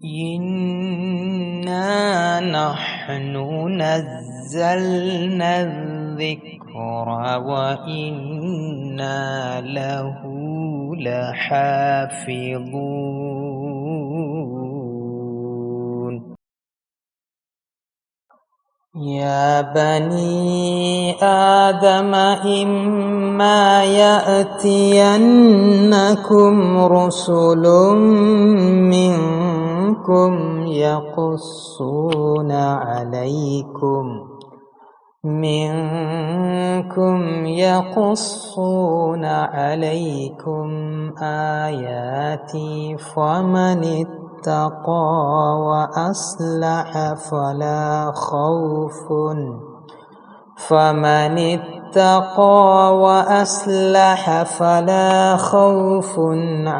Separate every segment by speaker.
Speaker 1: إنا نحن نزلنا الذكر وإنا له لحافظون. يا بني آدم إما يأتينكم رسل منكم يقصون عليكم آياتي فمن اتقى وأصلح فلا خوف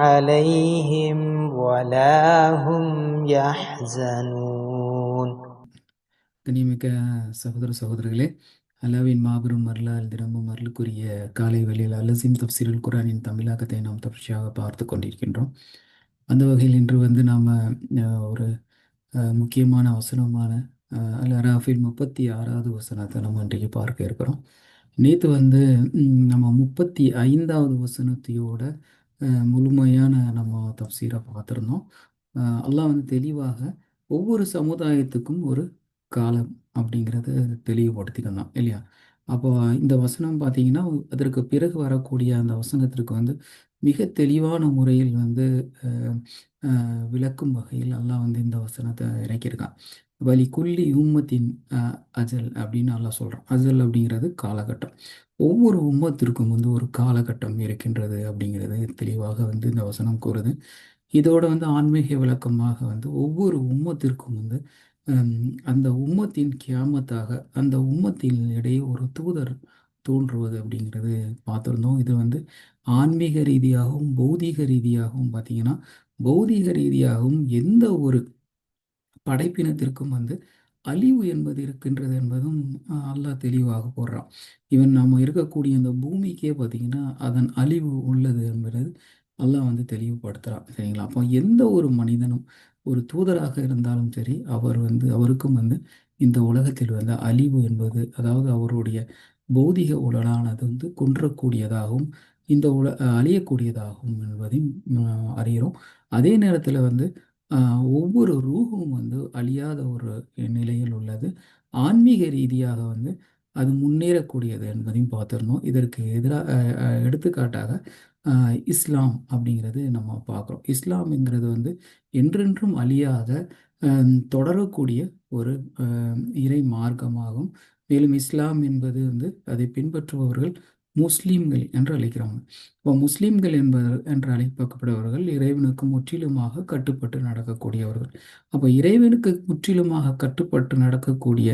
Speaker 1: عليهم ولا هم يحزنون.
Speaker 2: கண்ணியமிக்க சகோதர சகோதரிகளே, அல்லாவின் மாபெரும் அருளால் தினமும் அருளுக்குரிய காலை வேளையில் அல்லசிம் தப்சீருல் குரானின் தமிழாக்கத்தை நாம் தொடர்ச்சியாக பார்த்து கொண்டிருக்கின்றோம். அந்த வகையில் இன்று நாம் ஒரு முக்கியமான வசனமான அல் அராஃபில் 36வது வசனத்தை நம்ம இன்றைக்கு பார்க்க இருக்கிறோம். நேற்று நம்ம 35வது வசனத்தையோட முழுமையான நம்ம தப்சீரை பார்த்துருந்தோம். அல்லாஹ் தெளிவாக ஒவ்வொரு சமுதாயத்துக்கும் ஒரு காலம் அப்படிங்கிறத தெளிவுபடுத்தியிருந்தான் இல்லையா? அப்போ இந்த வசனம் பார்த்தீங்கன்னா, அதற்கு பிறகு வரக்கூடிய அந்த வசனத்திற்கு மிக தெளிவான முறையில் விளக்கும் வகையில் அல்லாஹ் இந்த வசனத்தை இறக்கியிருக்கான். வலி குல்லி உம்மத்தின் அஜல் அப்படின்னு அல்லாஹ் சொல்கிறான். அஜல் அப்படிங்கிறது காலகட்டம். ஒவ்வொரு உம்மத்திற்கும் ஒரு காலகட்டம் இருக்கின்றது அப்படிங்கிறது தெளிவாக இந்த வசனம் கூறுது. இதோட ஆன்மீக விளக்கமாக ஒவ்வொரு உம்மத்திற்கும் அந்த உம்மத்தின் கியாமத்தாக அந்த உம்மத்தின் இடையே ஒரு தூதர் தோன்றுவது அப்படிங்கிறது பார்த்துருந்தோம். இது ஆன்மீக ரீதியாகவும் பௌதீக ரீதியாகவும் பார்த்தீங்கன்னா, பௌதீக ரீதியாகவும் எந்த ஒரு படைப்பினத்திற்கும் அழிவு என்பது இருக்கின்றது என்பதும் அல்லாஹ் தெளிவாக போடுறான். ஈவன் நம்ம இருக்கக்கூடிய இந்த பூமிக்கே பார்த்தீங்கன்னா அதன் அழிவு உள்ளது என்பது அல்லாஹ் தெளிவுபடுத்துகிறான். சரிங்களா? அப்போ எந்த ஒரு மனிதனும் ஒரு தூதராக இருந்தாலும் சரி, அவருக்கும் இந்த உலகத்தில் அழிவு என்பது, அதாவது அவருடைய பௌதிக உடலானது குன்றக்கூடியதாகவும் இந்த அழியக்கூடியதாகவும் என்பதையும் அறிகிறோம். அதே நேரத்தில் ஒவ்வொரு ரூஹும் அழியாத ஒரு நிலையில் உள்ளது. ஆன்மீக ரீதியாக அது முன்னேறக்கூடியது என்பதையும் பார்த்துருந்தோம். இதற்கு எதிராக எடுத்துக்காட்டாக இஸ்லாம் அப்படிங்கிறது நம்ம பார்க்குறோம். இஸ்லாம்ங்கிறது என்றென்றும் அழியாத தொடரக்கூடிய ஒரு இறை மார்க்கமாகும். மேலும் இஸ்லாம் என்பது அதை பின்பற்றுபவர்கள் முஸ்லீம்கள் என்று அழைக்கிறாங்க. இப்போ முஸ்லீம்கள் என்று அழைக்கப்படுபவர்கள் இறைவனுக்கு முற்றிலுமாக கட்டுப்பட்டு நடக்கக்கூடியவர்கள். அப்போ இறைவனுக்கு முற்றிலுமாக கட்டுப்பட்டு நடக்கக்கூடிய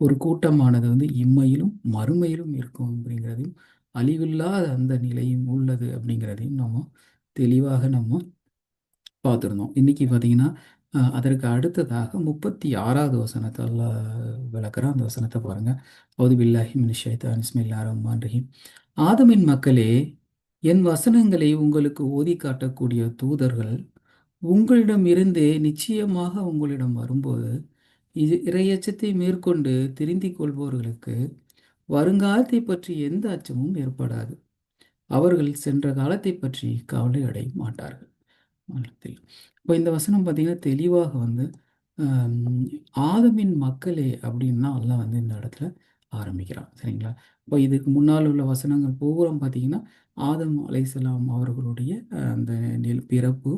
Speaker 2: ஒரு கூட்டமானது இம்மையிலும் மறுமையிலும் இருக்கும் அப்படிங்கிறதையும், அழிவில்லாத அந்த நிலையும் உள்ளது அப்படிங்கிறதையும் நம்ம தெளிவாக நம்ம பார்த்துருந்தோம். இன்னைக்கு பார்த்தீங்கன்னா அதற்கு அடுத்ததாக 36வது வசனத்தை அல்லாஹ் விளக்குறான். அந்த வசனத்தை பாருங்க. அவுது பில்லாஹி மினஷ் ஷைத்தானிர் பிஸ்மில்லாஹிர் ரஹ்மானிர் ரஹீம். ஆதமின் மக்களே, என் வசனங்களை உங்களுக்கு ஓதி காட்டக்கூடிய தூதர்கள் உங்களிடம் இருந்தே நிச்சயமாக உங்களிடம் வரும்போது, இறையச்சத்தை மேற்கொண்டு திருந்திக் கொள்பவர்களுக்கு வருங்காலத்தை பற்றி எந்த அச்சமும் ஏற்படாது. அவர்கள் சென்ற காலத்தை பற்றி கவலை அடைய மாட்டார்கள். இப்போ இந்த வசனம் பார்த்தீங்கன்னா தெளிவாக ஆதமின் மக்களே அப்படின்னு தான் அல்லாஹ் இந்த இடத்துல ஆரம்பிக்கிறான். சரிங்களா? இப்போ இதுக்கு முன்னால் உள்ள வசனங்கள் பூரம் பார்த்தீங்கன்னா ஆதம் அலைஹிஸ்ஸலாம் அவர்களுடைய அந்த பிறப்பு,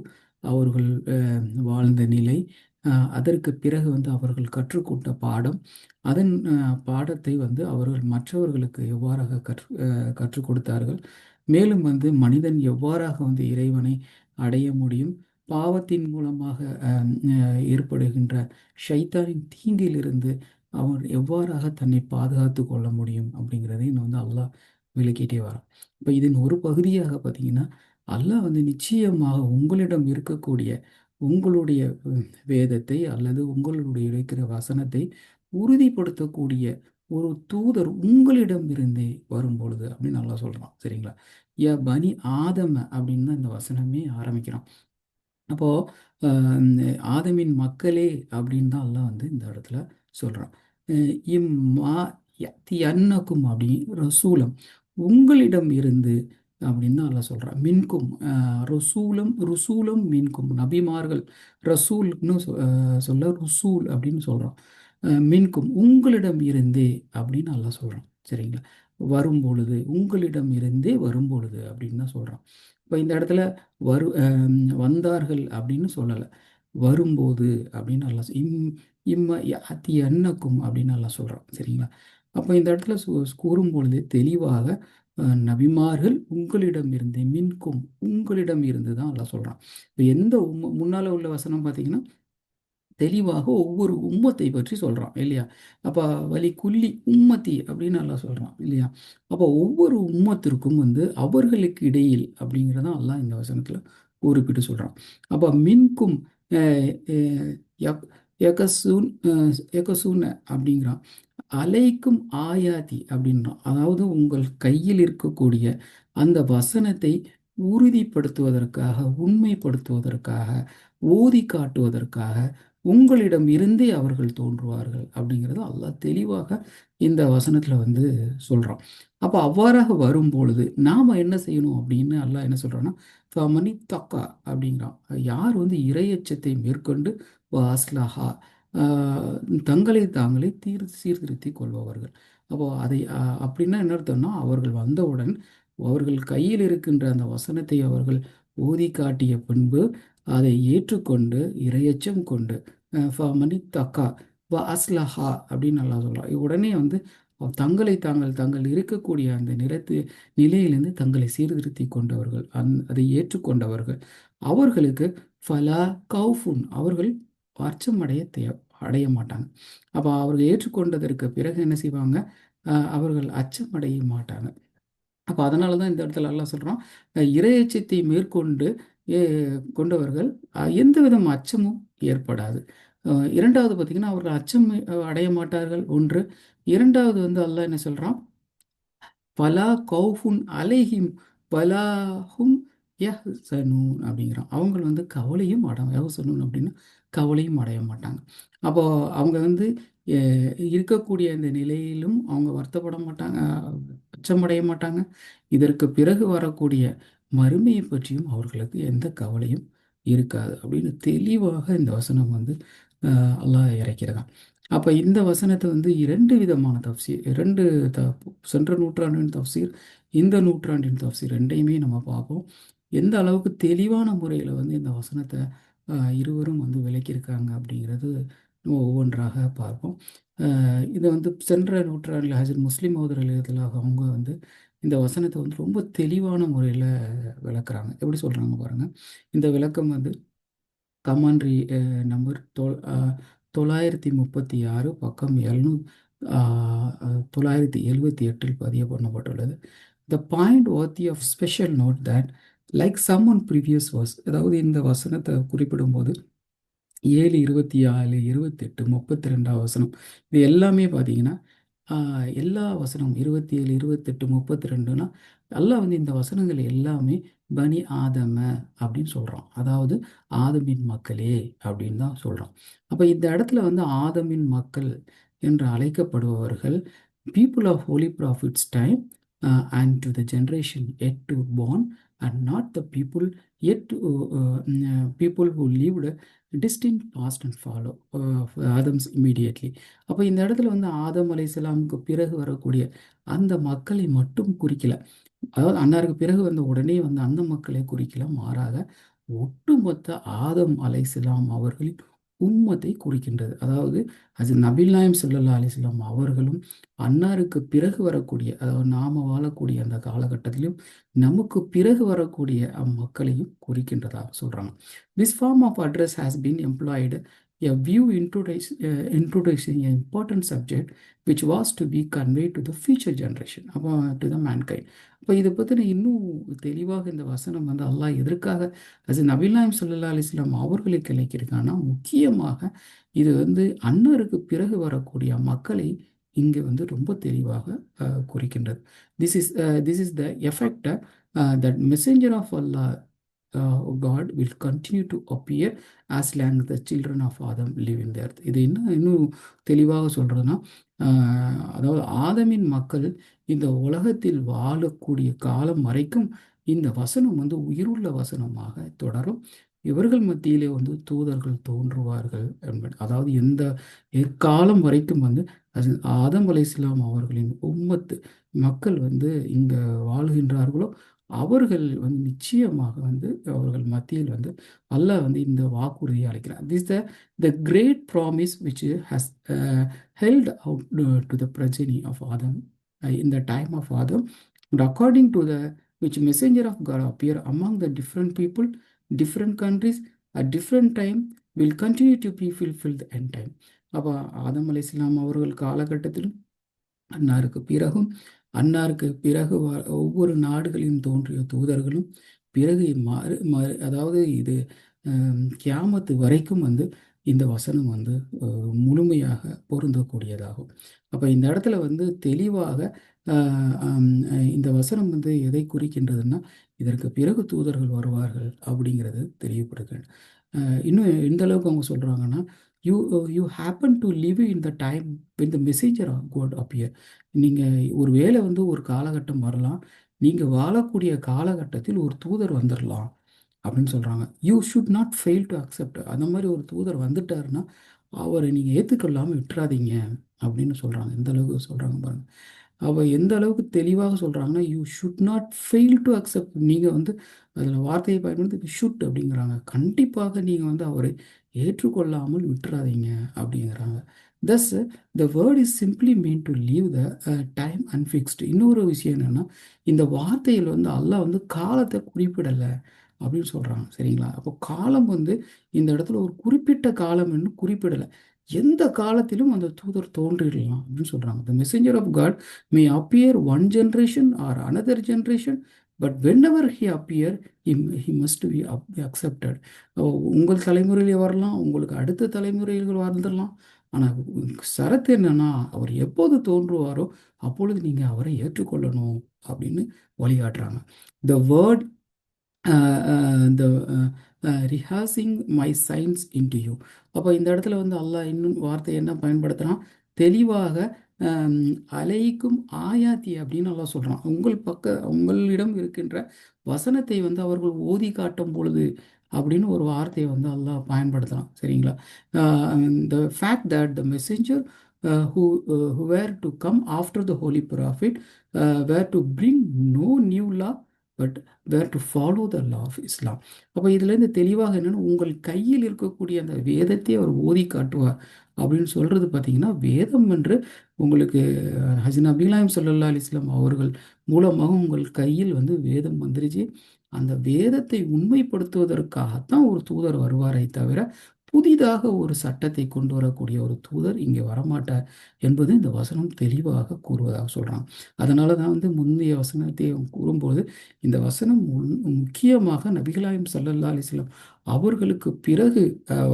Speaker 2: அவர்கள் வாழ்ந்த நிலை, அதற்கு பிறகு அவர்கள் கற்றுக்கொண்ட பாடம், அதன் பாடத்தை அவர்கள் மற்றவர்களுக்கு எவ்வாறாக கற்றுக் கொடுத்தார்கள், மேலும் மனிதன் எவ்வாறாக இறைவனை அடைய முடியும், பாவத்தின் மூலமாக ஏற்படுகின்ற ஷைத்தானின் தீங்கிலிருந்து அவன் எவ்வாறாக தன்னை பாதுகாத்து கொள்ள முடியும் அப்படிங்கிறதை அல்லாஹ் விளக்கிட்டே வரான். இப்போ இதன் ஒரு பகுதியாக பார்த்தீங்கன்னா அல்லாஹ் நிச்சயமாக உங்களிடம் இருக்கக்கூடிய உங்களுடைய வேதத்தை அல்லது உங்களுடைய இருக்கிற வசனத்தை உறுதிப்படுத்தக்கூடிய ஒரு தூதர் உங்களிடம் இருந்தே வரும் பொழுது அப்படின்னு நல்லா சொல்கிறான். சரிங்களா? யா பனி ஆதம அப்படின்னு தான் இந்த வசனமே ஆரம்பிக்கிறான். அப்போது ஆதமின் மக்களே அப்படின்னு தான் அல்லாஹ் வந்து இந்த இடத்துல சொல்கிறான். இம்மா யத்தி அன்னக்கும் அப்படி ரசூலம் உங்களிடம் இருந்து அப்படின்னு தான் அல்லாஹ் சொல்கிறான். மின்கும் ரசூலம் ருசூலம் மின்கும் நபிமார்கள் ரசூல்னு சொல்ல ருசூல் அப்படின்னு சொல்கிறான். மின்கும் உங்களிடம் இருந்தே அப்படின்னு அல்லாஹ் சொல்கிறான். சரிங்களா? வரும்பொழுது உங்களிடம் இருந்தே வரும்பொழுது அப்படின்னு தான் சொல்கிறான். இப்போ இந்த இடத்துல வந்தார்கள் அப்படின்னு சொல்லலை, வரும்போது அப்படின்னு நல்லா இம்ம அத்தி அன்னக்கும் அப்படின்னு நல்லா சொல்கிறான். சரிங்களா? அப்போ இந்த இடத்துல கூறும்பொழுது தெளிவாக நபிமார்கள் உங்களிடம் இருந்து மின்கும் உங்களிடம் இருந்து தான் நல்லா சொல்கிறான். இப்போ எந்த முன்னால் உள்ள வசனம் பார்த்தீங்கன்னா தெளிவாக ஒவ்வொரு உம்மத்தை பற்றி சொல்கிறான் இல்லையா? அப்போ வலி குல்லி உம்மத்தி அப்படின்னு அல்லாஹ் சொல்கிறான் இல்லையா? அப்போ ஒவ்வொரு உம்மத்திற்கும் வந்து அவர்களுக்கு இடையில் அப்படிங்கிறதான் அல்லாஹ் இந்த வசனத்தில் குறிப்பிட்டு சொல்கிறான். அப்போ மின்கும் எகசூன் எகசூன அப்படிங்கிறான். அலைக்கும் ஆயாதி அப்படின்றான். அதாவது உங்கள் கையில் இருக்கக்கூடிய அந்த வசனத்தை உறுதிப்படுத்துவதற்காக, உண்மைப்படுத்துவதற்காக, ஓதி காட்டுவதற்காக உங்களிடம் இருந்தே அவர்கள் தோன்றுவார்கள் அப்படிங்கிறத அல்லாஹ் தெளிவாக இந்த வசனத்தில் வந்து சொல்கிறான். அப்போ அவ்வாறாக வரும்பொழுது நாம் என்ன செய்யணும் அப்படின்னு அல்லாஹ் என்ன சொல்கிறான்னா ஃபமனி தக்கா அப்படிங்கிறான். யார் வந்து இறையச்சத்தை மேற்கொண்டு அஸ்லஹா தங்களை தாங்களே சீர்திருத்தி கொள்பவர்கள். அப்போது அதை அப்படின்னா என்ன அர்த்தம்னா அவர்கள் வந்தவுடன் அவர்கள் கையில் இருக்கின்ற அந்த வசனத்தை அவர்கள் ஓதி காட்டிய பின்பு அதை ஏற்றுக்கொண்டு இரையச்சம் கொண்டு மணி தக்கா அஸ்லஹா அப்படின்னு நல்லா சொல்லலாம். உடனே வந்து தங்களை தாங்கள் இருக்கக்கூடிய அந்த நிலையிலிருந்து தங்களை சீர்திருத்தி கொண்டவர்கள் அதை ஏற்றுக்கொண்டவர்கள் அவர்களுக்கு ஃபலா கவுஃபுன் அவர்கள் அச்சம் அடைய மாட்டாங்க. அப்போ அவர்கள் ஏற்றுக்கொண்டதற்கு பிறகு என்ன செய்வாங்க? அவர்கள் அச்சம் அடைய மாட்டாங்க. அப்போ அதனால தான் இந்த இடத்துல எல்லாம் சொல்கிறோம், இறையச்சத்தை மேற்கொண்டு கொண்டவர்கள் எந்த விதம் அச்சமும் ஏற்படாது. இரண்டாவது பார்த்திங்கன்னா அவர்கள் அச்சம் அடைய மாட்டார்கள் ஒன்று. இரண்டாவது வந்து அல்லாஹ் என்ன சொல்கிறான், பலா கௌஃபுன் அலைஹிம் பலாஹும் யஹ்சனூன் அப்படிங்கிறான். அவங்க வந்து கவலையும் யஹ்சனூன் அப்படின்னா கவலையும் அடைய மாட்டாங்க. அப்போ அவங்க வந்து இருக்கக்கூடிய இந்த நிலையிலும் அவங்க வருத்தப்பட மாட்டாங்க, அச்சமடைய மாட்டாங்க. இதற்கு பிறகு வரக்கூடிய மறுமையை பற்றியும் அவர்களுக்கு எந்த கவலையும் இருக்காது அப்படின்னு தெளிவாக இந்த வசனம் வந்து அல்லாஹ் இறக்கிறதான். அப்போ இந்த வசனத்தை வந்து இரண்டு விதமான தப்சீர், இரண்டு சென்ற நூற்றாண்டின் தப்சீர், இந்த நூற்றாண்டின் தப்சீர் ரெண்டையுமே நம்ம பார்ப்போம். எந்த அளவுக்கு தெளிவான முறையில் வந்து இந்த வசனத்தை இருவரும் வந்து விளக்கியிருக்காங்க அப்படிங்கிறது நம்ம ஒவ்வொன்றாக பார்ப்போம். இதை வந்து சென்ற நூற்றாண்டில் ஹஜர் முஸ்லீம் மௌதர் அலிஹத்துல்லாஹ் அவங்க வந்து இந்த வசனத்தை வந்து ரொம்ப தெளிவான முறையில் விளக்குறாங்க. எப்படி சொல்கிறாங்க பாருங்கள். இந்த விளக்கம் வந்து கமாண்ட்ரி நம்பர் 936 பக்கம் 978 பதிவு பண்ணப்பட்டுள்ளது. The point worthy of special note that like some one previous verse, அதாவது இந்த வசனத்தை குறிப்பிடும்போது 7, 24, 28, 32 வசனம் இது எல்லாமே பார்த்தீங்கன்னா எல்லா வசனம் 27, 28, 32னா அல்லாஹ் வந்து இந்த வசனங்கள் எல்லாமே பனி ஆதம அப்படின்னு சொல்கிறான். அதாவது ஆதமின் மக்களே அப்படின்னு தான் சொல்கிறான். அப்போ இந்த இடத்துல வந்து ஆதமின் மக்கள் என்று அழைக்கப்படுபவர்கள் people of holy prophets time and to the generation yet to born and not the people yet to people who lived distinct past and follow Adam's immediately. அப்போ இந்த இடத்துல வந்து ஆதம் அலைஹிஸ்ஸலாமுக்கு பிறகு வரக்கூடிய அந்த மக்களை மட்டும் குறிக்கல, அதாவது அன்னாருக்கு பிறகு வந்த உடனே வந்து அந்த மக்களை குறிக்கல, மாறாக ஒட்டுமொத்த ஆதம் அலைஹிஸ்ஸலாம் அவர்களின் உம்மத்தை குறிக்கின்றது. அதாவது அது நபில் நாயம் ஸல்லல்லாஹு அலைஹி வஸல்லம் அவர்களும் அன்னாருக்கு பிறகு வரக்கூடிய, அதாவது நாம் வாழக்கூடிய அந்த காலகட்டத்திலும் நமக்கு பிறகு வரக்கூடிய அம்மக்களையும் குறிக்கின்றதாக சொல்கிறாங்க. This form of address has been employed a view introducing an important subject which was to be conveyed to the future generation, அப்போ to the mankind. அப்போ இதை பற்றின இன்னும் தெளிவாக இந்த வசனம் வந்து அல்லாஹ் எதற்காக அது நபில் நாயம் ஸல்லல்லாஹு அலைஹி வஸல்லம் அவர்களுக்கு இழைக்கிருக்காங்கன்னா, முக்கியமாக இது வந்து அன்னாருக்கு பிறகு வரக்கூடிய மக்களை இங்கே வந்து ரொம்ப தெளிவாக குறிக்கின்றது. This is the effect that messenger of Allah God will continue to appear as long as the children of Adam live in the earth. இது என்ன இன்னும் தெளிவாக சொல்கிறதுனா, அதாவது ஆதமின் மக்கள் இந்த உலகத்தில் வாழக்கூடிய காலம் வரைக்கும் இந்த வசனம் வந்து உயிருள்ள வசனமாக தொடரும். இவர்கள் மத்தியிலே வந்து தூதர்கள் தோன்றுவார்கள் என்பது, அதாவது எந்த எக்காலம் வரைக்கும் வந்து அது ஆதம் அலைஹிஸ்ஸலாம் அவர்களின் உம்மத்து மக்கள் வந்து இங்கே வாழ்கின்றார்களோ அவர்கள் வந்து நிச்சயமாக வந்து அவர்கள் மத்தியில் வந்து அல்லாஹ் வந்து இந்த வாக்குறுதியை அளிக்கிறார். This the great promise which has held out to the progeny of Adam in the time of Adam, and according to the which messenger of God appear among the different people, different countries at different time will continue to be fulfilled end time. அப்போ ஆதம் அலைஹிஸ்ஸலாம் அவர்கள் காலகட்டத்திலும் அன்னாருக்கு பிறகும் அன்னாருக்கு பிறகு ஒவ்வொரு நாடுகளிலும் தோன்றிய தூதர்களும் பிறகு அதாவது இது கியாமத்து வரைக்கும் வந்து இந்த வசனம் வந்து முழுமையாக பொருந்தக்கூடியதாகும். அப்போ இந்த இடத்துல வந்து தெளிவாக இந்த வசனம் வந்து எதை குறிக்கின்றதுன்னா, இதற்கு பிறகு தூதர்கள் வருவார்கள் அப்படிங்கிறது தெளிவுபடுகிறது. இன்னும் எந்த அளவுக்கு அவங்க சொல்கிறாங்கன்னா, you happen to live in the time when the messenger of God appear. நீங்கள் ஒரு வேளை வந்து ஒரு காலகட்டம் வரலாம், நீங்கள் வாழக்கூடிய காலகட்டத்தில் ஒரு தூதர் வந்துடலாம் அப்படின்னு சொல்கிறாங்க. You should not fail to accept. அந்த மாதிரி ஒரு தூதர் வந்துட்டாருன்னா அவரை நீங்கள் ஏற்றுக்கொள்ளாமல் விட்டுறாதீங்க அப்படின்னு சொல்கிறாங்க. எந்த அளவுக்கு சொல்கிறாங்க பாருங்கள். அவள் எந்த அளவுக்கு தெளிவாக சொல்கிறாங்கன்னா, you should not fail to accept. நீங்கள் வந்து அதில் வார்த்தையை பயன்படுத்தி ஷுட் அப்படிங்கிறாங்க. கண்டிப்பாக நீங்கள் வந்து அவரை ஏற்றுக்கொள்ளாமல் விட்டுறாதீங்க அப்படிங்கிறாங்க. Thus the word is simply mean to leave the time unfixed. இன்னொரு விஷயம் என்னென்னா, இந்த வார்த்தையில் வந்து அல்லாஹ் வந்து காலத்தை குறிப்பிடலை அப்படின்னு சொல்கிறாங்க. சரிங்களா? அப்போ காலம் வந்து இந்த இடத்துல ஒரு குறிப்பிட்ட காலம் என்று குறிப்பிடலை. எந்த காலத்திலும் அந்த தூதர் தோன்றிடலாம் அப்படின்னு சொல்கிறாங்க. The messenger of God may appear one generation or another generation, but whenever he appear he must be accepted. உங்கள் தலைமுறையிலே வரலாம், உங்களுக்கு அடுத்த தலைமுறைகள் வந்துடலாம். ஆனால் சரத்து என்னன்னா, அவர் எப்போது தோன்றுவாரோ அப்பொழுது நீங்கள் அவரை ஏற்றுக்கொள்ளணும் அப்படின்னு வழிகாட்டுறாங்க. The word the rehearsing my signs into you. அப்போ இந்த இடத்துல வந்து அல்லாஹ் இன்னும் வார்த்தை என்ன பயன்படுத்துகிறான், தெளிவாக அலைக்கும் ஆயாத்தி அப்படின்னு அல்லாஹ் சொல்கிறான். உங்களிடம் இருக்கின்ற வசனத்தை வந்து அவர்கள் ஓதி காட்டும் பொழுது அப்படின்னு ஒரு வார்த்தையை வந்து அல்லாஹ் பயன்படுத்துகிறான். சரிங்களா? The fact that the messenger who were to come after the holy prophet were to bring no new law but were to follow the law of Islam. அப்போ இதுலேருந்து தெளிவாக என்னென்னா, உங்கள் கையில் இருக்கக்கூடிய அந்த வேதத்தை அவர் ஓதி காட்டுவார் அப்படின்னு சொல்கிறது பார்த்தீங்கன்னா, வேதம் என்று உங்களுக்கு ஹஜ்ரத் நபி நாயகம் ஸல்லல்லாஹு அலைஹி வஸல்லம் அவர்கள் மூலமாக உங்கள் கையில் வந்து வேதம் வந்துருச்சு. அந்த வேதத்தை உண்மைப்படுத்துவதற்காகத்தான் ஒரு தூதர் வருவாரை தவிர புதிதாக ஒரு சட்டத்தை கொண்டு வரக்கூடிய ஒரு தூதர் இங்கே வரமாட்டார் என்பது இந்த வசனம் தெளிவாக கூறுவதாக சொல்கிறாங்க. அதனால தான் வந்து முந்தைய வசனத்தை கூறும்போது இந்த வசனம் முக்கியமாக நபிகளாயம் ஸல்லல்லாஹு அலைஹி வஸல்லம் அவர்களுக்கு பிறகு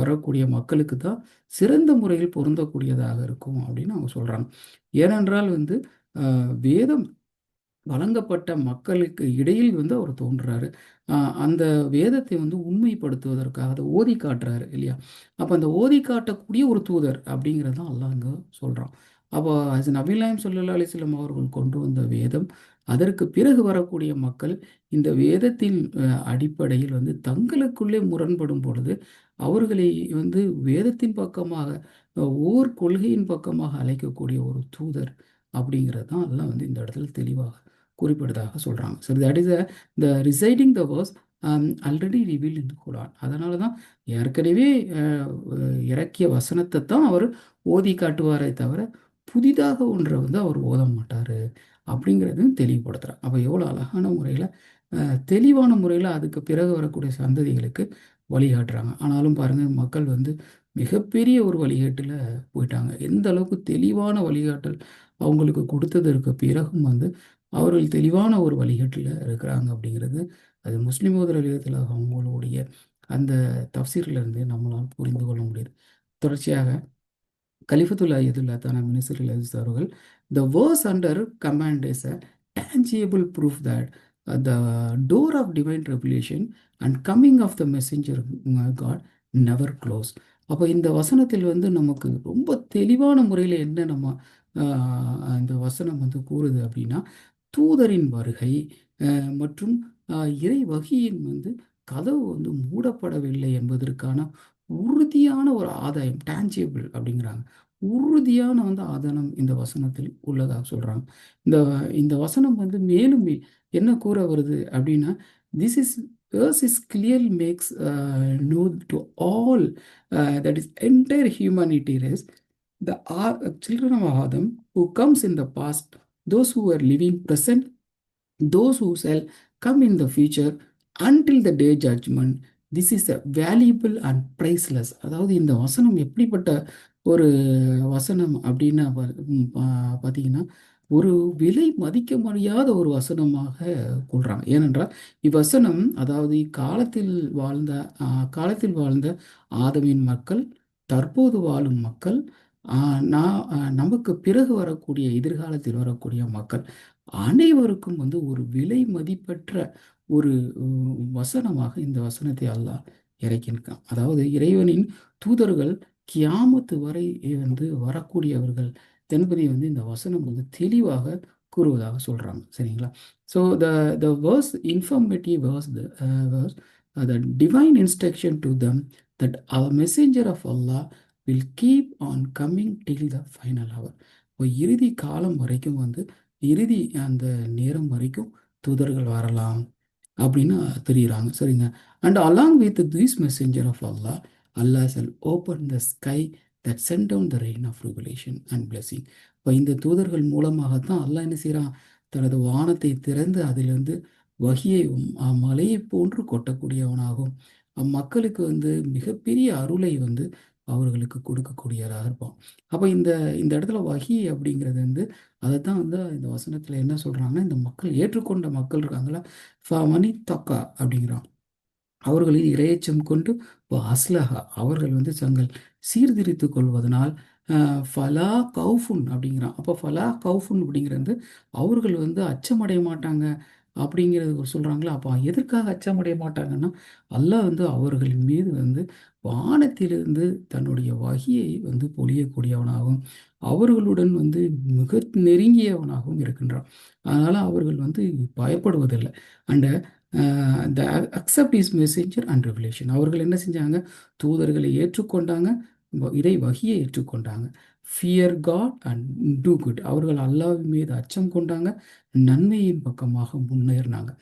Speaker 2: வரக்கூடிய மக்களுக்கு தான் சிறந்த முறையில் பொருந்தக்கூடியதாக இருக்கும் அப்படின்னு அவங்க சொல்கிறாங்க. ஏனென்றால் வந்து வேதம் வழங்கப்பட்ட மக்களுக்கு இடையில் வந்து அவர் தோன்றுறாரு. அந்த வேதத்தை வந்து உண்மைப்படுத்துவதற்காக அதை ஓதி காட்டுறாரு இல்லையா? அப்போ அந்த ஓதி காட்டக்கூடிய ஒரு தூதர் அப்படிங்கிறது தான் அல்லாஹ் அங்கே சொல்கிறான். அப்போ அது நபி நாயகம் ஸல்லல்லாஹு அலைஹி வஸல்லம் அவர்கள் கொண்டு வந்த வேதம், அதற்கு பிறகு வரக்கூடிய மக்கள் இந்த வேதத்தின் அடிப்படையில் வந்து தங்களுக்குள்ளே முரண்படும் பொழுது அவர்களை வந்து வேதத்தின் பக்கமாக ஓர் கொள்கையின் பக்கமாக அழைக்கக்கூடிய ஒரு தூதர் அப்படிங்கிறது தான் எல்லாம் வந்து இந்த இடத்துல தெளிவாக குறிப்பிடுறதாக சொல்கிறாங்க. சரி, that is the reciting the verse already revealed in Quran. அதனால தான் ஏற்கனவே இறக்கிய வசனத்தை தான் அவர் ஓதி காட்டுவாரே தவிர புதிதாக ஒன்றை வந்து அவர் ஓத மாட்டார் அப்படிங்கிறதையும் தெளிவுபடுத்துகிறார். அப்போ எவ்வளோ அழகான முறையில் தெளிவான முறையில் அதுக்கு பிறகு வரக்கூடிய சந்ததிகளுக்கு வழிகாட்டுறாங்க. ஆனாலும் பாருங்கள், மக்கள் வந்து மிகப்பெரிய ஒரு வழிகாட்டில் போயிட்டாங்க. எந்த அளவுக்கு தெளிவான வழிகாட்டல் அவங்களுக்கு கொடுத்ததற்கு பிறகும் வந்து அவர்கள் தெளிவான ஒரு வழிகாட்டில் இருக்கிறாங்க அப்படிங்கிறது அது முஸ்லிம் எழுதத்தில் அவங்களுடைய அந்த தஃசீரிலிருந்து நம்மளால் புரிந்து கொள்ள முடியுது. தொடர்ச்சியாக கலிஃபத்துல்லா யதுல்லா தானா மினிஸ்டர் அவர்கள், the verse under command is a tangible proof that the door of divine revelation and coming of the messenger God never close. அப்போ இந்த வசனத்தில் வந்து நமக்கு ரொம்ப தெளிவான முறையில் என்ன நம்ம இந்த வசனம் வந்து கூறுது அப்படின்னா, தூதரின் வருகை மற்றும் இறை வகியின் வந்து கதவு வந்து மூடப்படவில்லை என்பதற்கான உறுதியான ஒரு ஆதாயம், டேஞ்சபிள் அப்படிங்கிறாங்க. உறுதியான வந்து ஆதாரம் இந்த வசனத்தில் உள்ளதாக சொல்கிறாங்க. இந்த இந்த வசனம் வந்து மேலும் என்ன கூற வருது அப்படின்னா, this is verse is clearly makes known to all, that is entire humanity race, the children of Adam who comes in the past, those who are living present, those who shall come in the future until the day judgment. This is a valuable and priceless. அதாவது இந்த வசனம் எப்படிப்பட்ட ஒரு வசனம் அப்படின்னா பார்த்தீங்கன்னா, ஒரு விலை மதிக்க முடியாத ஒரு வசனமாக கொள்றாங்க. ஏனென்றால் இவ்வசனம் அதாவது காலத்தில் வாழ்ந்த ஆதமின் மக்கள், தற்போது வாழும் மக்கள், நமக்கு பிறகு வரக்கூடிய எதிர்காலத்தில் வரக்கூடிய மக்கள் அனைவருக்கும் வந்து ஒரு விலை மதிப்பற்ற ஒரு வசனமாக இந்த வசனத்தை அல்லாஹ் இறக்கியிருக்கான். அதாவது இறைவனின் தூதர்கள் கியாமத்து வரை வந்து வரக்கூடியவர்கள் என்பதை வந்து இந்த வசனம் வந்து தெளிவாக கூறுவதாக சொல்றாங்க. சரிங்களா? So the verse informative verse the divine instruction to them that our messenger of Allah will keep on coming till the final hour. இப்போ இறுதி காலம் வரைக்கும் வந்து இறுதி அந்த நேரம் வரைக்கும் தூதர்கள் வரலாம் அப்படின்னு தெரியுறாங்க. சரிங்க. And along with this messenger of Allah, Allah shall open the sky that sent down the rain of regulation and blessing. இப்போ இந்த தூதர்கள் மூலமாகத்தான் அல்லாஹ் என்ன செய்கிறான், தனது வானத்தை திறந்து அதிலிருந்து வகியை மலையை போன்று கொட்டக்கூடியவனாகும். அம்மக்களுக்கு வந்து மிகப்பெரிய அருளை வந்து அவர்களுக்கு கொடுக்கக்கூடியதாக இருப்பான். அப்போ இந்த இந்த இடத்துல வகி அப்படிங்கிறது வந்து அதை தான் வந்து இந்த வசனத்தில் என்ன சொல்கிறாங்கன்னா, இந்த மக்கள் ஏற்றுக்கொண்ட மக்கள் இருக்காங்களா, மணி தக்கா அப்படிங்கிறான். அவர்களின் இரையச்சம் கொண்டு அஸ்லஹா அவர்கள் வந்து தங்கள் சீர்திரித்து கொள்வதனால் ஃபலா கவுஃபுன் அப்படிங்கிறான். அப்போ ஃபலா கவுஃபுன் அப்படிங்கிறது அவர்கள் வந்து அச்சமடைய மாட்டாங்க அப்படிங்கிறது சொல்கிறாங்களா. அப்போ எதற்காக அச்சமடைய மாட்டாங்கன்னா, அல்லாஹ் வந்து அவர்களின் மீது வந்து வானத்திலிருந்து தன்னுடைய வகியை வந்து பொழியக்கூடியவனாகவும் அவர்களுடன் வந்து மிக நெருங்கியவனாகவும் இருக்கின்றான். அதனால் அவர்கள் வந்து பயப்படுவதில்லை. And the accept is messenger and revelation. அவர்கள் என்ன செஞ்சாங்க, தூதர்களை ஏற்றுக்கொண்டாங்க, இறை வகியை ஏற்றுக்கொண்டாங்க. Fear God and do good. அவர்கள் அல்லாஹ்வின் மீது அச்சம் கொண்டாங்க, நன்மையின் பக்கமாக முன்னேறினாங்க.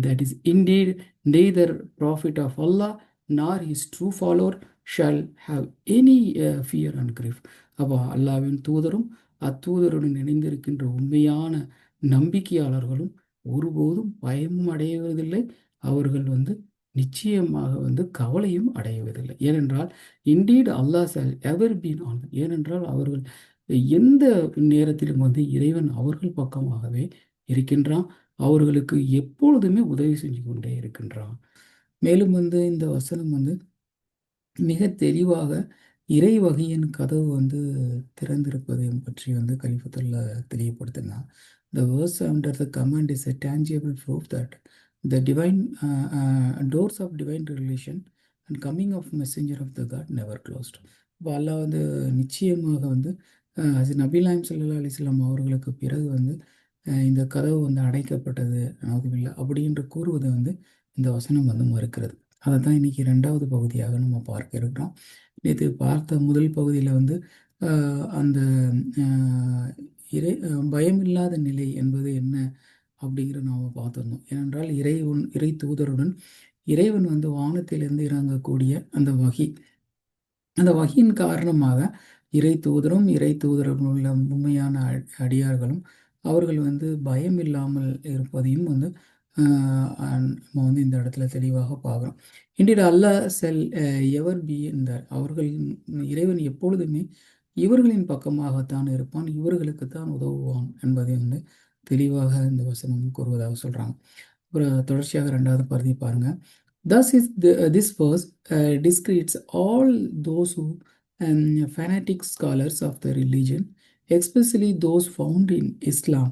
Speaker 2: That is indeed neither prophet of அல்லாஹ் nor his true follower shall have any fear and grief. அப்போ அல்லாஹ்வின் தூதரும் அத்தூதருடன் இணைந்திருக்கின்ற உண்மையான நம்பிக்கையாளர்களும் ஒருபோதும் பயமும் அடைவதில்லை. அவர்கள் வந்து நிச்சயமாக வந்து கவலையும் அடைவதில்லை. ஏனென்றால் indeed Allah shawl ever been on. ஏனென்றால் அவர்கள் எந்த நேரத்திலும் வந்து இறைவன் அவர்கள் பக்கமாகவே இருக்கின்றான். அவர்களுக்கு எப்பொழுதுமே உதவி செஞ்சு கொண்டே இருக்கின்றான். மேலும் வந்து இந்த வசனம் வந்து மிக தெளிவாக இறை வகையின் கதவு வந்து திறந்திருப்பதை பற்றி வந்து கலிஃபத்துல்லா தெளிவுபடுத்தினார். The verse under the command is a tangible proof that the divine doors of divine revelation and coming of messenger of the God never closed. இப்போ அல்லாஹ் வந்து நிச்சயமாக வந்து நபிலாயம் ஸல்லல்லாஹு அலைஹி வஸல்லம் அவர்களுக்கு பிறகு வந்து இந்த கதவு வந்து அடைக்கப்பட்டது அதுவில்லை அப்படின்று கூறுவதை வந்து இந்த வசனம் வந்து மறுக்கிறது. அதை தான் இன்றைக்கி ரெண்டாவது பகுதியாக நம்ம பார்க்க இருக்கிறோம். நேற்று பார்த்த முதல் பகுதியில் வந்து அந்த பயமில்லாத நிலை என்பது என்ன அப்படிங்கிறத நாம் பார்த்துருந்தோம். ஏனென்றால் இறை தூதருடன் இறைவன் வந்து வானத்திலிருந்து இறங்கக்கூடிய அந்த வகையின் காரணமாக இறை தூதரும் இறை தூதரும் உள்ள உண்மையான அடியார்களும் அவர்கள் வந்து பயம் இல்லாமல் இருப்பதையும் வந்து நம்ம வந்து இந்த இடத்துல தெளிவாக பார்க்குறோம். இன்றைய அல்லாஹ் செல் எவர் பி இந்த அவர்கள் இறைவன் எப்பொழுதுமே இவர்களின் பக்கமாகத்தான் இருப்பான், இவர்களுக்குத்தான் உதவுவான் என்பதை வந்து தெளிவாக இந்த வசனம் கூறுவதாக சொல்கிறாங்க. அப்புறம் தொடர்ச்சியாக ரெண்டாவது பகுதி பாருங்கள். Thus is this verse describes all those who fanatic scholars of the religion, especially those found in Islam,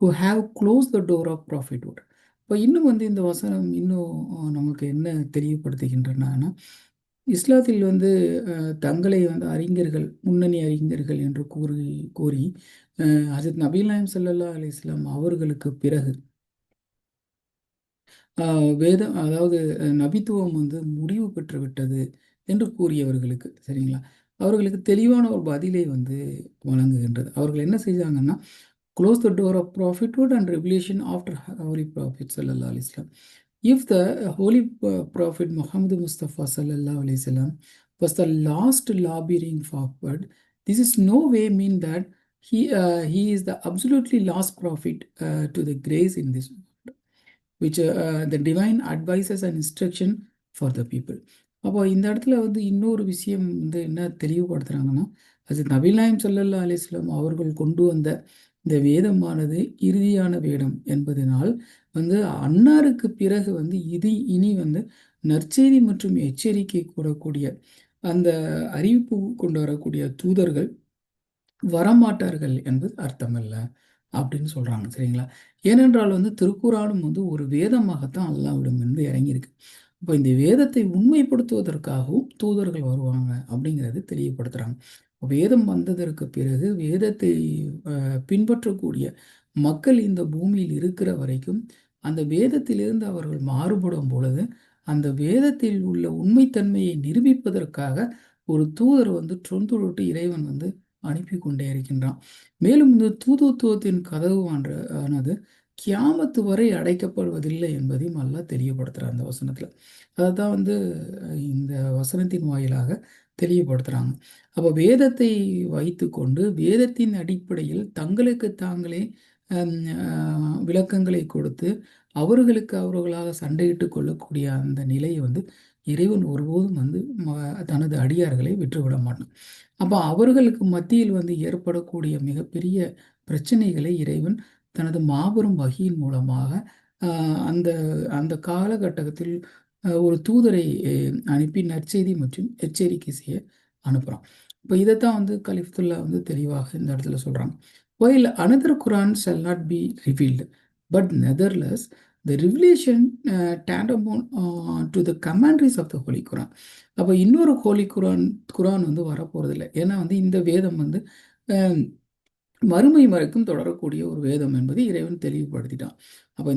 Speaker 2: who have closed the door of prophethood. இப்போ இன்னும் வந்து இந்த வசனம் இன்னும் நமக்கு என்ன தெளிவுபடுத்துகின்றன, இஸ்லாத்தில் வந்து தங்களை வந்து அறிஞர்கள், முன்னணி அறிஞர்கள் என்று கூறி ஹஜரத் நபீல் நாயம் ஸல்லல்லாஹு அலைஹி வஸல்லம் அவர்களுக்கு பிறகு வேதம், அதாவது நபித்துவம் வந்து முடிவு பெற்று விட்டது என்று கூறியவர்களுக்கு, சரிங்களா, அவர்களுக்கு தெளிவான ஒரு பதிலை வந்து வழங்குகின்றது. அவர்கள் என்ன செய்தாங்கன்னா, close the door of prophethood and revelation after holy prophet ஸல்லல்லாஹு அலைஹி வஸல்லம். If the Holy Prophet Muhammad Mustafa sallallahu alaihi wasallam was the last lobbying forward, this is no way mean that he is the absolutely last prophet to the grace in this world, which the divine advices and instruction for the people. அப்போ இந்த இடத்துல வந்து இன்னொரு விஷயம் வந்து என்ன தெளிவுபடுத்துகிறாங்கன்னா, அது நபிகள் நாயகம் ஸல்லல்லாஹு அலைஹி வஸல்லம் அவர்கள் கொண்டு வந்த இந்த வேதமானது இறுதியான வேதம் என்பதனால் வந்து அன்னாருக்கு பிறகு வந்து இனி வந்து நற்செய்தி மற்றும் எச்சரிக்கை கூறக்கூடிய அந்த அறிவிப்பு கொண்டு வரக்கூடிய தூதர்கள் வரமாட்டார்கள் என்பது அர்த்தமல்ல அப்படின்னு சொல்கிறாங்க, சரிங்களா. ஏனென்றால் வந்து திருக்குறானும் வந்து ஒரு வேதமாகத்தான் அல்லாஹ்விடமிருந்து இறங்கியிருக்கு. இப்போ இந்த வேதத்தை உண்மைப்படுத்துவதற்காகவும் தூதர்கள் வருவாங்க அப்படிங்கிறது தெளிவுபடுத்துகிறாங்க. வேதம் வந்ததற்கு பிறகு வேதத்தை பின்பற்றக்கூடிய மக்கள் இந்த பூமியில் இருக்கிற வரைக்கும் அந்த வேதத்திலிருந்து அவர்கள் மாறுபடும் பொழுது அந்த வேதத்தில் உள்ள உண்மைத்தன்மையை நிரூபிப்பதற்காக ஒரு தூதர் வந்து தொன்று இறைவன் வந்து அனுப்பி கொண்டே இருக்கின்றான். மேலும் இந்த தூதுத்துவத்தின் கதவு ஆனது கியாமத்து வரை அடைக்கப்படுவதில்லை என்பதையும் அல்லாஹ் தெளிவுபடுத்துகிறார் அந்த வசனத்தில். அதுதான் வந்து இந்த வசனத்தின் வாயிலாக தெளிவுபடுத்துகிறாங்க. அப்போ வேதத்தை வைத்துக்கொண்டு வேதத்தின் அடிப்படையில் தங்களுக்கு தாங்களே விளக்கங்களை கொடுத்து அவர்களாக சண்டையிட்டு கொள்ளக்கூடிய அந்த நிலையை வந்து இறைவன் ஒருபோதும் வந்து தனது அடியார்களை விட்டுவிட மாட்டான். அப்போ அவர்களுக்கு மத்தியில் வந்து ஏற்படக்கூடிய மிகப்பெரிய பிரச்சனைகளை இறைவன் தனது மாபெரும் வகையின் மூலமாக அந்த அந்த காலகட்டத்தில் ஒரு தூதரை அனுப்பி நற்செய்தி மற்றும் எச்சரிக்கை செய்ய அனுப்புகிறான். இப்போ இதைத்தான் வந்து கலிஃபத்துல்லா வந்து தெளிவாக இந்த இடத்துல சொல்கிறாங்க. While another Quran shall not be revealed, but nevertheless the revelation tantamount to the commentaries of the Holy Quran. அப்போ இன்னொரு ஹோலி குரான் வந்து வரப்போகிறதில்லை. ஏன்னா வந்து இந்த வேதம் வந்து மறுமை வரைக்கும் தொடரக்கூடிய ஒரு வேதம் என்பதை இறைவன் தெளிவுபடுத்திட்டான். அப்போ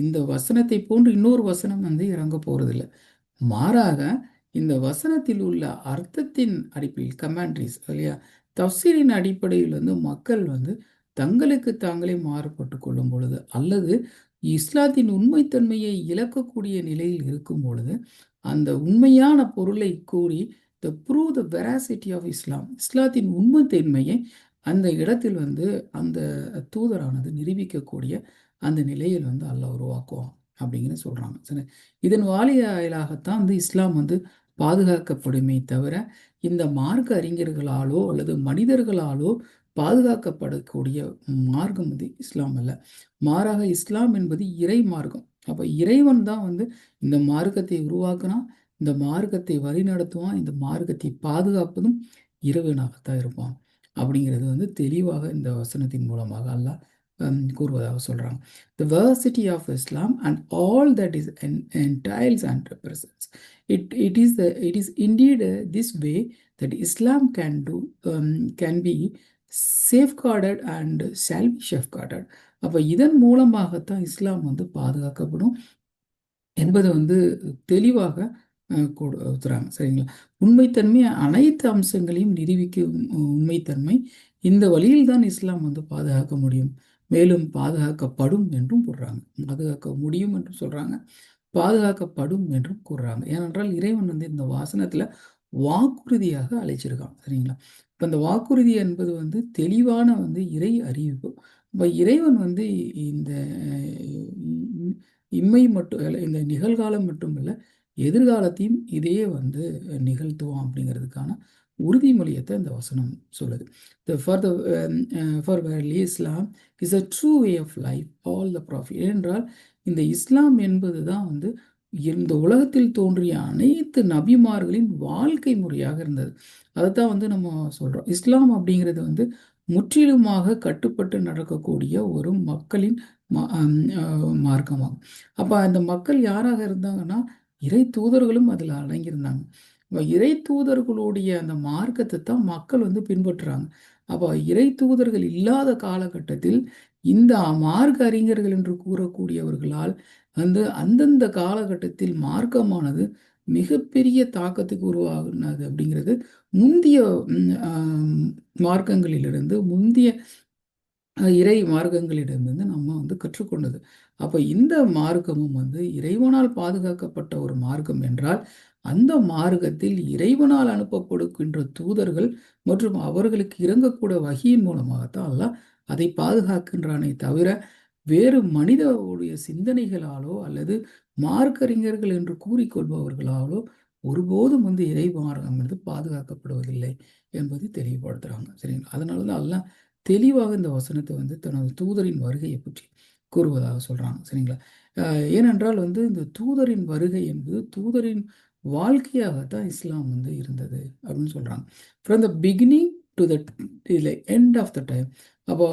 Speaker 2: இந்த வசனத்தை போன்று இன்னொரு வசனம் வந்து இறங்க போகிறதில்லை. மாறாக இந்த வசனத்தில் உள்ள அர்த்தத்தின் அடிப்படையில் கமெண்ட்ரிஸ் இல்லையா, தஃசீரின் அடிப்படையில் வந்து மக்கள் வந்து தங்களுக்கு தாங்களே மாறுபட்டு கொள்ளும் பொழுது அல்லது இஸ்லாத்தின் உண்மைத்தன்மையை இழக்கக்கூடிய நிலையில் இருக்கும் பொழுது அந்த உண்மையான பொருளை கூறி ப்ரூவ் த வெராசிட்டி ஆஃப் இஸ்லாத்தின் உண்மைத்தன்மையை அந்த இடத்தில் வந்து அந்த தூதரானது நிரூபிக்கக்கூடிய அந்த நிலையில் வந்து அல்லாஹ் உருவாக்குவான் அப்படிங்கிறது சொல்கிறாங்க. சரி, இதன் வாயிலாகத்தான் வந்து இஸ்லாம் வந்து பாதுகாக்கப்படுமே தவிர இந்த மார்க்க அறிஞர்களாலோ அல்லது மனிதர்களாலோ பாதுகாக்கப்படக்கூடிய மார்க்கம் வந்து இஸ்லாம் அல்ல. மாறாக இஸ்லாம் என்பது இறை மார்க்கம். அப்போ இறைவன் தான் வந்து இந்த மார்க்கத்தை உருவாக்குனா, இந்த மார்க்கத்தை வழிநடத்துவான், இந்த மார்க்கத்தை பாதுகாப்பதும் இறைவனாகத்தான் இருப்பான் அப்படிங்கிறது வந்து தெளிவாக இந்த வசனத்தின் மூலமாக அல்லாஹ் கூறுவதாக சொல்கிறாங்க. The versity of Islam and all that is entails and represents. It is indeed this way that Islam can be safeguarded and shall be safeguarded. அப்போ இதன் மூலமாகத்தான் இஸ்லாம் வந்து பாதுகாக்கப்படும் என்பது வந்து தெளிவாக கொடுத்துறாங்க, சரிங்களா. உண்மைத்தன்மை அனைத்து அம்சங்களையும் நிரூபிக்கும் உண்மைத்தன்மை இந்த வழியில் தான் இஸ்லாம் வந்து பாதுகாக்க முடியும், மேலும் பாதுகாக்கப்படும் என்றும் கூறுறாங்க. பாதுகாக்க முடியும் என்றும் சொல்கிறாங்க, பாதுகாக்கப்படும் என்றும் கூறுறாங்க. ஏனென்றால் இறைவன் வந்து இந்த வாசனத்தில் வாக்குறுதியாக அழைச்சிருக்கான், சரிங்களா. இப்போ இந்த வாக்குறுதி என்பது வந்து தெளிவான வந்து இறை அறிவிப்பு. இப்போ இறைவன் வந்து இந்த இம்மை மட்டும் இந்த நிகழ்காலம் மட்டும் இல்லை, எதிர்காலத்தையும் இதையே வந்து நிகழ்த்துவோம் அப்படிங்கிறதுக்கான உறுதிமொழியத்தை இந்த வசனம் சொல்லுது. Islam is a true way of life all the prophet. ஏனென்றால் இந்த இஸ்லாம் என்பது தான் வந்து இந்த உலகத்தில் தோன்றிய அனைத்து நபிமார்களின் வாழ்க்கை முறையாக இருந்தது. அதைத்தான் வந்து நம்ம சொல்கிறோம். இஸ்லாம் அப்படிங்கிறது வந்து முற்றிலுமாக கட்டுப்பட்டு நடக்கக்கூடிய ஒரு மக்களின் மார்க்கமாகும். அப்போ அந்த மக்கள் யாராக இருந்தாங்கன்னா இறை தூதர்களும் அதில் அடங்கியிருந்தாங்க. இப்போ இறை தூதர்களுடைய அந்த மார்க்கத்தை தான் மக்கள் வந்து பின்பற்றுறாங்க. அப்போ இறை தூதர்கள் இல்லாத காலகட்டத்தில் இந்த மார்க்க அறிஞர்கள் என்று கூறக்கூடியவர்களால் வந்து அந்தந்த காலகட்டத்தில் மார்க்கமானது மிகப்பெரிய தாக்கத்துக்கு உருவாகுனது அப்படிங்கிறது முந்திய மார்க்கங்களிலிருந்து முந்திய இறை மார்க்கங்களிடமிருந்து நம்ம வந்து கற்றுக்கொண்டது. அப்போ இந்த மார்க்கமும் வந்து இறைவனால் பாதுகாக்கப்பட்ட ஒரு மார்க்கம் என்றால் அந்த மார்க்கத்தில் இறைவனால் அனுப்பப்படுகின்ற தூதர்கள் மற்றும் அவர்களுக்கு இறங்கக்கூடிய வகையின் மூலமாகத்தான் அல்லாஹ் அதை பாதுகாக்கின்றானே தவிர வேறு மனிதனுடைய சிந்தனைகளாலோ அல்லது மார்க்கறிஞர்கள் என்று கூறிக்கொள்பவர்களாலோ ஒருபோதும் வந்து இறை மார்க்கம் வந்து பாதுகாக்கப்படுவதில்லை என்பதை தெளிவுபடுத்துறாங்க. சரிங்களா? அதனால தான் அல்லாஹ் தெளிவாக இந்த வசனத்தை வந்து தனது தூதரின் வருகையை பற்றி கூறுவதாக சொல்றாங்க. சரிங்களா? ஏனென்றால் வந்து இந்த தூதரின் வருகை என்பது தூதரின் வாழ்க்கையாகத்தான் இஸ்லாம் வந்து இருந்தது அப்படின்னு சொல்றாங்க. From the beginning to the end of the time. அப்போ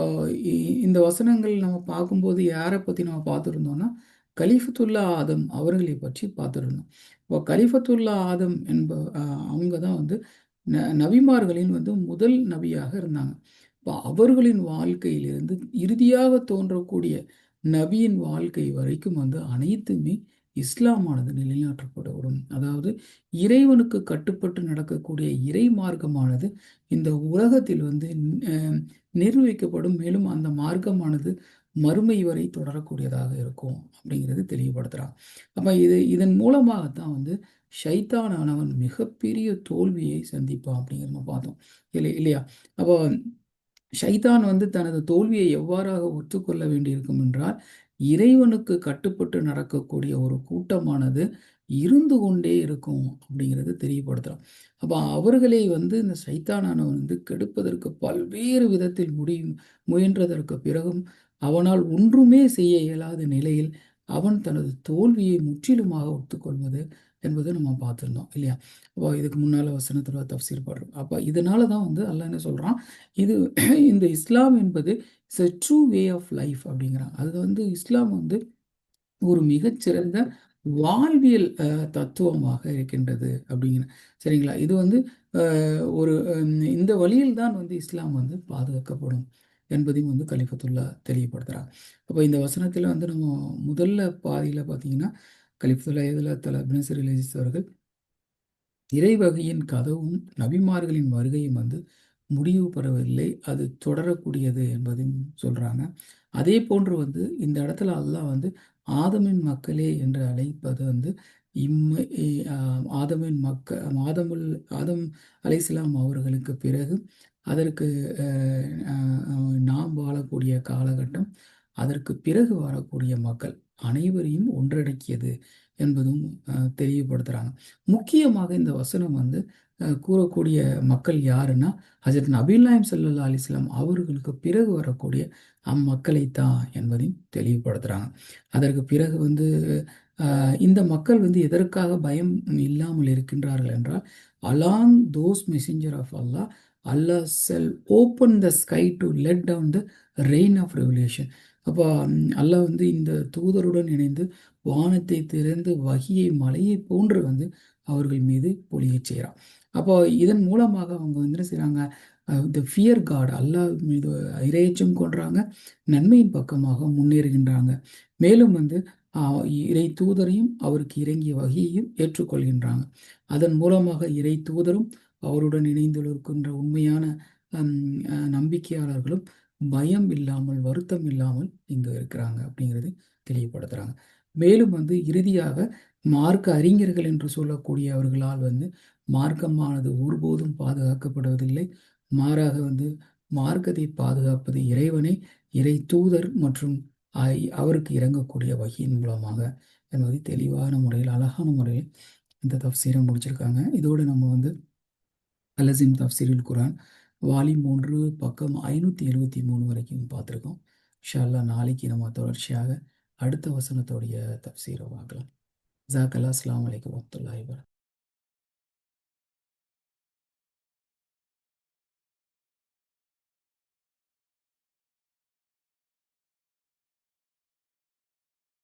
Speaker 2: இந்த வசனங்கள் நம்ம பார்க்கும்போது யாரை பற்றி நம்ம பார்த்துருந்தோம்னா கலிஃபத்துல்லா ஆதம் அவர்களை பற்றி பார்த்துருந்தோம். இப்போ கலிஃபத்துல்லா ஆதம் அவங்க தான் வந்து நபிமார்களின் வந்து முதல் நபியாக இருந்தாங்க. இப்போ அவர்களின் வாழ்க்கையிலிருந்து இறுதியாக தோன்றக்கூடிய நபியின் வாழ்க்கை வரைக்கும் வந்து அனைத்துமே இஸ்லாமானது நிலைநாட்டப்படும். அதாவது இறைவனுக்கு கட்டுப்பட்டு நடக்கக்கூடிய இறை மார்க்கமானது இந்த உலகத்தில் வந்து நிர்வகிக்கப்படும். மேலும் அந்த மார்க்கமானது மறுமை வரை தொடரக்கூடியதாக இருக்கும் அப்படிங்கிறது தெளிவுபடுத்துகிறாங்க. அப்போ இதன் மூலமாகத்தான் வந்து ஷைத்தானானவன் மிகப்பெரிய தோல்வியை சந்திப்பான் அப்படிங்கிற நம்ம பார்த்தோம் இல்லையா? அப்போ ஷைத்தான் வந்து தனது தோல்வியை எவ்வாறாக ஒத்துக்கொள்ள வேண்டியிருக்கும் என்றால் இறைவனுக்கு கட்டுப்பட்டு நடக்கக்கூடிய ஒரு கூட்டமானது இருந்து கொண்டே இருக்கும் அப்படிங்கிறது தெரியப்படுத்துகிறோம். அப்போ அவர்களை வந்து இந்த சைத்தானானவன் வந்து கெடுப்பதற்கு பல்வேறு விதத்தில் முயன்றதற்கு பிறகும் அவனால் ஒன்றுமே செய்ய இயலாத நிலையில் அவன் தனது தோல்வியை முற்றிலுமாக ஒத்துக்கொள்வது என்பதை நம்ம பார்த்துருந்தோம் இல்லையா? அப்போ இதுக்கு முன்னால் வசனத்தில் தஃப்சீர் படுறோம். அப்போ இதனால தான் வந்து அல்லாஹ் என்ன சொல்கிறான், இது இந்த இஸ்லாம் என்பது it's a true way of life அப்படிங்கிறாங்க. அது வந்து இஸ்லாம் வந்து ஒரு மிகச்சிறந்த வாழ்வியல் தத்துவமாக இருக்கின்றது அப்படிங்கிற. சரிங்களா? இது வந்து ஒரு இந்த வழியில் தான் வந்து இஸ்லாம் வந்து பாதுகாக்கப்படும் என்பதையும் வந்து கலிஃபத்துல்லா தெளிவுபடுத்துகிறாங்க. அப்போ இந்த வசனத்தில் வந்து நம்ம முதல்ல பாதியில் பார்த்தீங்கன்னா கலிஃபத்துல்லா இதில் தலா பினசர் அலீஸ் அவர்கள் இறைவகையின் கதவும் நபிமார்களின் வருகையும் வந்து முடிவு பெறவில்லை, அது தொடரக்கூடியது என்பதையும் சொல்கிறாங்க. அதே போன்று வந்து இந்த இடத்துல அல்லாஹ் வந்து ஆதமின் மக்களே என்று அழைப்பது வந்து இம்மை ஆதமின் ஆதம் அலைஹிஸ்ஸலாம் அவர்களுக்கு பிறகு அதற்கு நாம் வாழக்கூடிய காலகட்டம், அதற்கு பிறகு வரக்கூடிய மக்கள் அனைவரையும் ஒன்றடக்கியது என்பதும் தெளிவுபடுத்துகிறாங்க. முக்கியமாக இந்த வசனம் வந்து கூறக்கூடிய மக்கள் யாருன்னா ஹஜரத் நபிகள் நாயகம் ஸல்லல்லாஹு அலைஹி வஸல்லம் அவர்களுக்கு பிறகு வரக்கூடிய அம்மக்களைத்தான் என்பதையும் தெளிவுபடுத்துகிறாங்க. அதற்கு பிறகு வந்து இந்த மக்கள் வந்து எதற்காக பயம் இல்லாமல் இருக்கின்றார்கள் என்றால் along those messenger of Allah Allah shall open the sky to let down the rain of revolution. அப்போ அல்லாஹ் வந்து இந்த தூதருடன் இணைந்து வானத்தை திறந்து வகியை மலையை போன்று வந்து அவர்கள் மீது பொழியச் செய்கிறான். அப்போ இதன் மூலமாக அவங்க வந்து என்ன செய்கிறாங்க, த ஃபியர் காட் அல்லாஹ் மீது இரையச்சம் கொள்றாங்க, நன்மையின் பக்கமாக முன்னேறுகின்றாங்க. மேலும் வந்து இறை தூதரையும் அவருக்கு இறங்கிய வகையையும் ஏற்றுக்கொள்கின்றாங்க. அதன் மூலமாக இறை தூதரும் அவருடன் இணைந்திருக்கின்ற உண்மையான நம்பிக்கையாளர்களும் பயம் இல்லாமல் வருத்தம் இல்லாமல் இங்கே இருக்கிறாங்க அப்படிங்கிறது தெளிவுபடுத்துகிறாங்க. மேலும் வந்து இறுதியாக மார்க்க அறிஞர்கள் என்று சொல்லக்கூடிய அவர்களால் வந்து மார்க்கமானது ஒருபோதும் பாதுகாக்கப்படுவதில்லை. மாறாக வந்து மார்க்கத்தை பாதுகாப்பது இறைவனை, இறை தூதர் மற்றும் அவருக்கு இறங்கக்கூடிய வகையின் மூலமாக என்பதை தெளிவான முறையில் அழகான முறையில் இந்த தஃப்சீரை முடிச்சிருக்காங்க. இதோடு நம்ம வந்து அல்-அஸீம் தஃப்சீருல் குர்ஆன் வால்யூம் 3 பக்கம் 573 வரைக்கும் பார்த்துருக்கோம். இன்ஷா அல்லாஹ் நாளைக்கு நம்ம தொடர்ச்சியாக அடுத்த வசனத்தோடைய தஃப்சீரை பார்க்கலாம். ஜஸாக்கல்லாஹ். அஸ்ஸலாமு அலைக்கும் வரஹ்மத்துல்லாஹி வபரகாத்துஹு.